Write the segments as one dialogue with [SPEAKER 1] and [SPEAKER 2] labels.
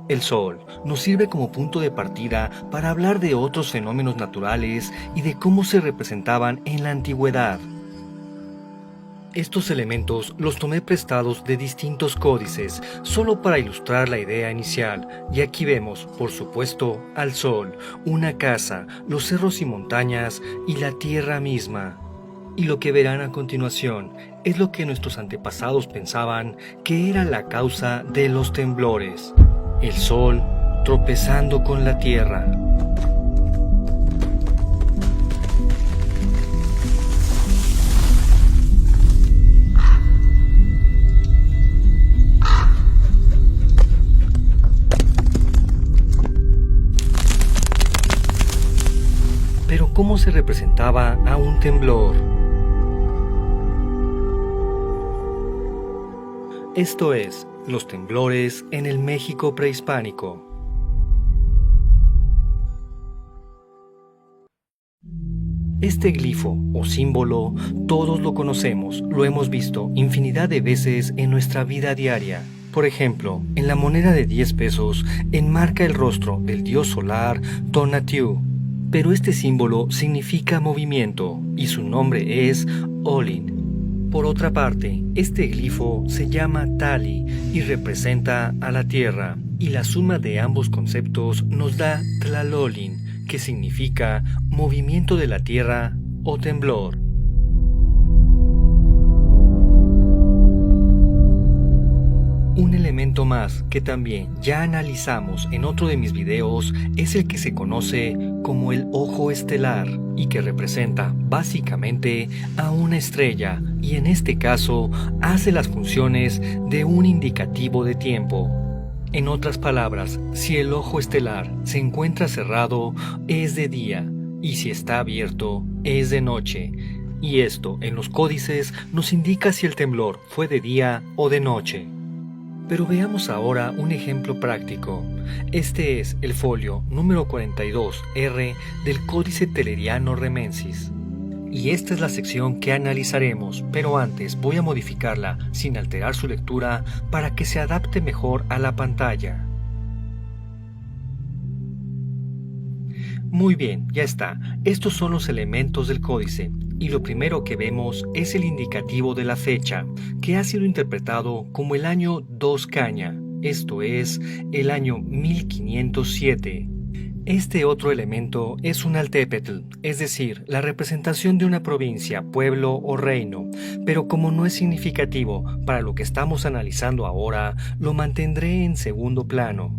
[SPEAKER 1] El Sol nos sirve como punto de partida para hablar de otros fenómenos naturales y de cómo se representaban en la antigüedad. Estos elementos los tomé prestados de distintos códices, solo para ilustrar la idea inicial, y aquí vemos, por supuesto, al Sol, una casa, los cerros y montañas y la tierra misma. Y lo que verán a continuación es lo que nuestros antepasados pensaban que era la causa de los temblores. El Sol tropezando con la tierra. Pero ¿cómo se representaba a un temblor? Esto es, los temblores en el México prehispánico. Este glifo o símbolo todos lo conocemos, lo hemos visto infinidad de veces en nuestra vida diaria. Por ejemplo, en la moneda de 10 pesos enmarca el rostro del dios solar Tonatiuh. Pero este símbolo significa movimiento y su nombre es Olin. Por otra parte, este glifo se llama Tali y representa a la tierra, y la suma de ambos conceptos nos da Tlalolin, que significa movimiento de la tierra o temblor. Un elemento más que también ya analizamos en otro de mis videos es el que se conoce como el ojo estelar y que representa básicamente a una estrella y en este caso hace las funciones de un indicativo de tiempo. En otras palabras, si el ojo estelar se encuentra cerrado es de día y si está abierto es de noche. Y esto en los códices nos indica si el temblor fue de día o de noche. Pero veamos ahora un ejemplo práctico. Este es el folio número 42R del Códice Telleriano Remensis. Y esta es la sección que analizaremos, pero antes voy a modificarla sin alterar su lectura para que se adapte mejor a la pantalla. Muy bien, ya está. Estos son los elementos del códice. Y lo primero que vemos es el indicativo de la fecha, que ha sido interpretado como el año 2 Caña, esto es, el año 1507. Este otro elemento es un altépetl, es decir, la representación de una provincia, pueblo o reino, pero como no es significativo para lo que estamos analizando ahora, lo mantendré en segundo plano.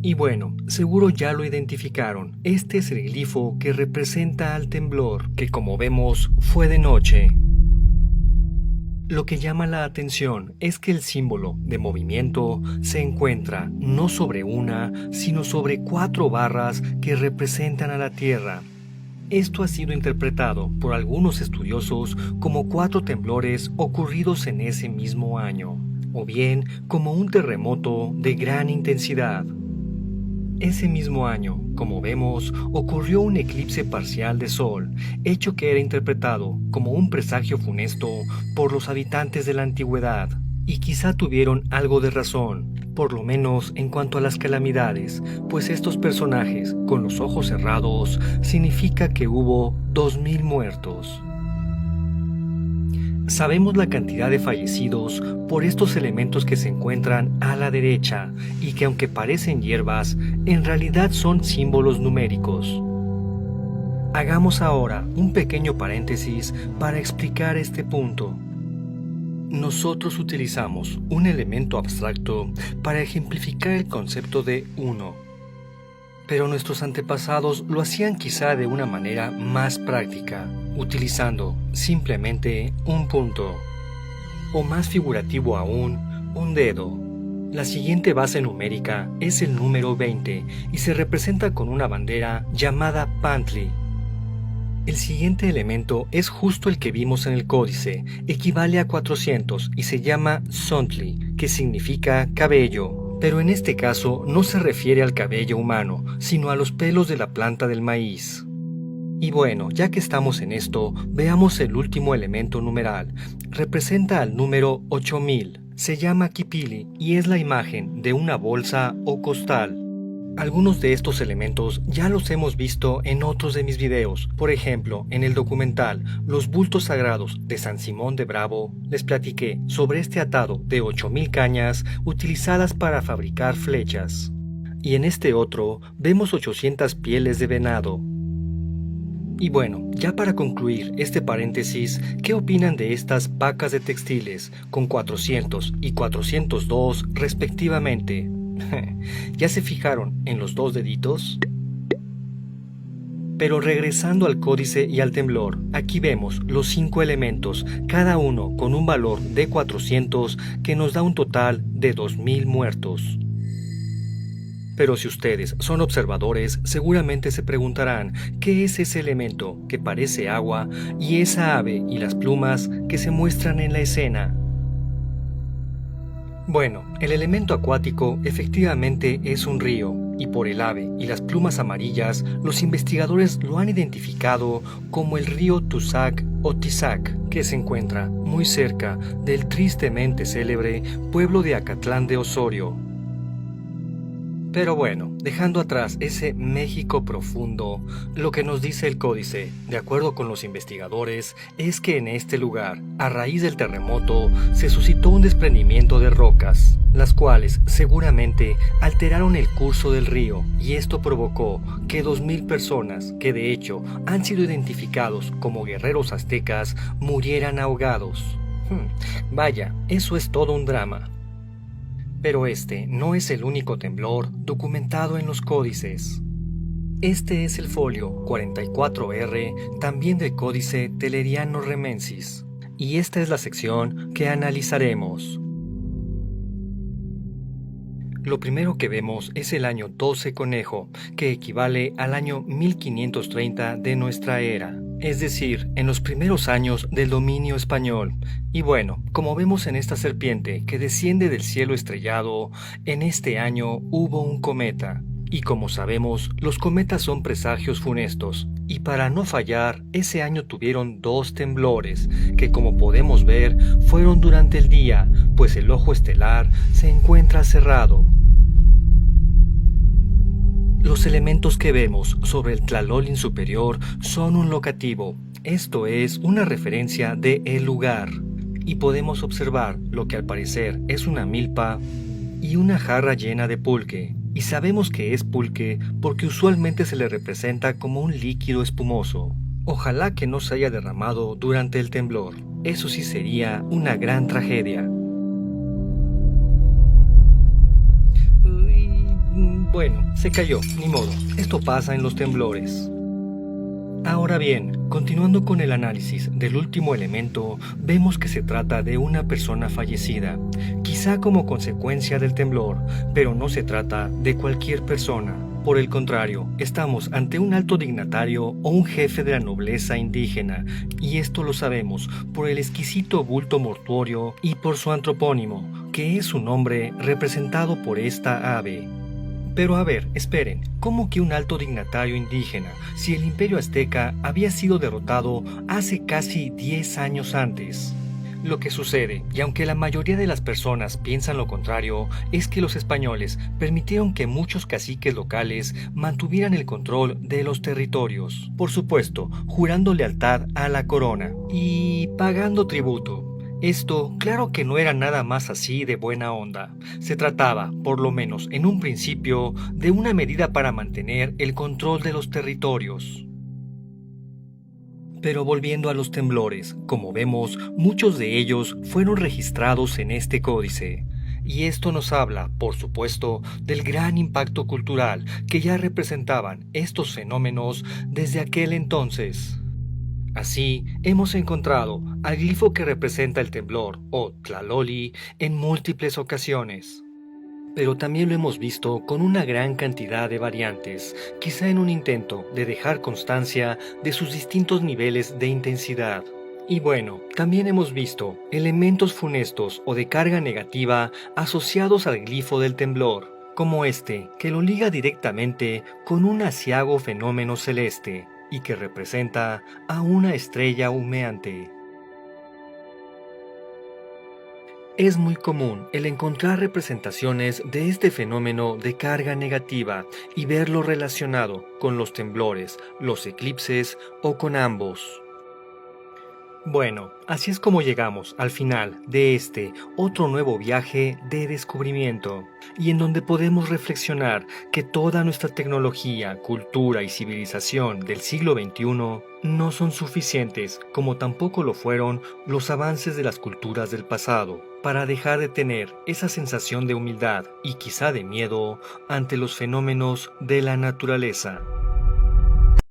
[SPEAKER 1] Y bueno, seguro ya lo identificaron, este es el glifo que representa al temblor, que como vemos fue de noche. Lo que llama la atención es que el símbolo de movimiento se encuentra no sobre una, sino sobre 4 barras que representan a la Tierra. Esto ha sido interpretado por algunos estudiosos como 4 temblores ocurridos en ese mismo año, o bien como un terremoto de gran intensidad. Ese mismo año, como vemos, ocurrió un eclipse parcial de Sol, hecho que era interpretado como un presagio funesto por los habitantes de la antigüedad, y quizá tuvieron algo de razón, por lo menos en cuanto a las calamidades, pues estos personajes, con los ojos cerrados, significa que hubo 2000 muertos. Sabemos la cantidad de fallecidos por estos elementos que se encuentran a la derecha y que aunque parecen hierbas, en realidad son símbolos numéricos. Hagamos ahora un pequeño paréntesis para explicar este punto. Nosotros utilizamos un elemento abstracto para ejemplificar el concepto de uno. Pero nuestros antepasados lo hacían quizá de una manera más práctica, utilizando simplemente un punto, o más figurativo aún, un dedo. La siguiente base numérica es el número 20 y se representa con una bandera llamada Pantli. El siguiente elemento es justo el que vimos en el códice, equivale a 400 y se llama Sontli, que significa cabello. Pero en este caso no se refiere al cabello humano, sino a los pelos de la planta del maíz. Y bueno, ya que estamos en esto, veamos el último elemento numeral. Representa al número 8000, Se llama kipili y es la imagen de una bolsa o costal. Algunos de estos elementos ya los hemos visto en otros de mis videos. Por ejemplo, en el documental Los bultos sagrados de San Simón de Bravo, les platiqué sobre este atado de 8000 cañas utilizadas para fabricar flechas. Y en este otro vemos 800 pieles de venado. Y bueno, ya para concluir este paréntesis, ¿qué opinan de estas pacas de textiles con 400 y 402 respectivamente? ¿Ya se fijaron en los dos deditos? Pero regresando al códice y al temblor, aquí vemos los 5 elementos, cada uno con un valor de 400 que nos da un total de 2000 muertos. Pero si ustedes son observadores, seguramente se preguntarán qué es ese elemento que parece agua y esa ave y las plumas que se muestran en la escena. Bueno, el elemento acuático efectivamente es un río, y por el ave y las plumas amarillas, los investigadores lo han identificado como el río Tusac o Tizac, que se encuentra muy cerca del tristemente célebre pueblo de Acatlán de Osorio. Pero bueno, dejando atrás ese México profundo, lo que nos dice el códice, de acuerdo con los investigadores, es que en este lugar, a raíz del terremoto, se suscitó un desprendimiento de rocas, las cuales seguramente alteraron el curso del río, y esto provocó que 2000 personas, que de hecho han sido identificados como guerreros aztecas, murieran ahogados. Vaya, eso es todo un drama. Pero este no es el único temblor documentado en los códices. Este es el folio 44R, también del códice Telleriano Remensis, y esta es la sección que analizaremos. Lo primero que vemos es el año 12 Conejo, que equivale al año 1530 de nuestra era, es decir, en los primeros años del dominio español. Y bueno, como vemos en esta serpiente que desciende del cielo estrellado, en este año hubo un cometa. Y como sabemos, los cometas son presagios funestos, y para no fallar, ese año tuvieron 2 temblores, que como podemos ver, fueron durante el día, pues el ojo estelar se encuentra cerrado. Los elementos que vemos sobre el Tlalolin superior son un locativo, esto es una referencia de el lugar, y podemos observar lo que al parecer es una milpa y una jarra llena de pulque, y sabemos que es pulque porque usualmente se le representa como un líquido espumoso. Ojalá que no se haya derramado durante el temblor, eso sí sería una gran tragedia. Bueno, se cayó, ni modo, esto pasa en los temblores. Ahora bien, continuando con el análisis del último elemento, vemos que se trata de una persona fallecida, quizá como consecuencia del temblor, pero no se trata de cualquier persona. Por el contrario, estamos ante un alto dignatario o un jefe de la nobleza indígena, y esto lo sabemos por el exquisito bulto mortuorio y por su antropónimo, que es su nombre representado por esta ave. Pero a ver, esperen, ¿cómo que un alto dignatario indígena, si el imperio azteca había sido derrotado hace casi 10 años antes? Lo que sucede, y aunque la mayoría de las personas piensan lo contrario, es que los españoles permitieron que muchos caciques locales mantuvieran el control de los territorios, por supuesto, jurando lealtad a la corona y pagando tributo. Esto, claro que no era nada más así de buena onda. Se trataba, por lo menos en un principio, de una medida para mantener el control de los territorios. Pero volviendo a los temblores, como vemos, muchos de ellos fueron registrados en este códice. Y esto nos habla, por supuesto, del gran impacto cultural que ya representaban estos fenómenos desde aquel entonces. Así, hemos encontrado al glifo que representa el temblor, o Tlaloli, en múltiples ocasiones. Pero también lo hemos visto con una gran cantidad de variantes, quizá en un intento de dejar constancia de sus distintos niveles de intensidad. Y bueno, también hemos visto elementos funestos o de carga negativa asociados al glifo del temblor, como este, que lo liga directamente con un aciago fenómeno celeste, y que representa a una estrella humeante. Es muy común el encontrar representaciones de este fenómeno de carga negativa y verlo relacionado con los temblores, los eclipses o con ambos. Bueno, así es como llegamos al final de este otro nuevo viaje de descubrimiento, y en donde podemos reflexionar que toda nuestra tecnología, cultura y civilización del siglo XXI no son suficientes, como tampoco lo fueron los avances de las culturas del pasado, para dejar de tener esa sensación de humildad y quizá de miedo ante los fenómenos de la naturaleza.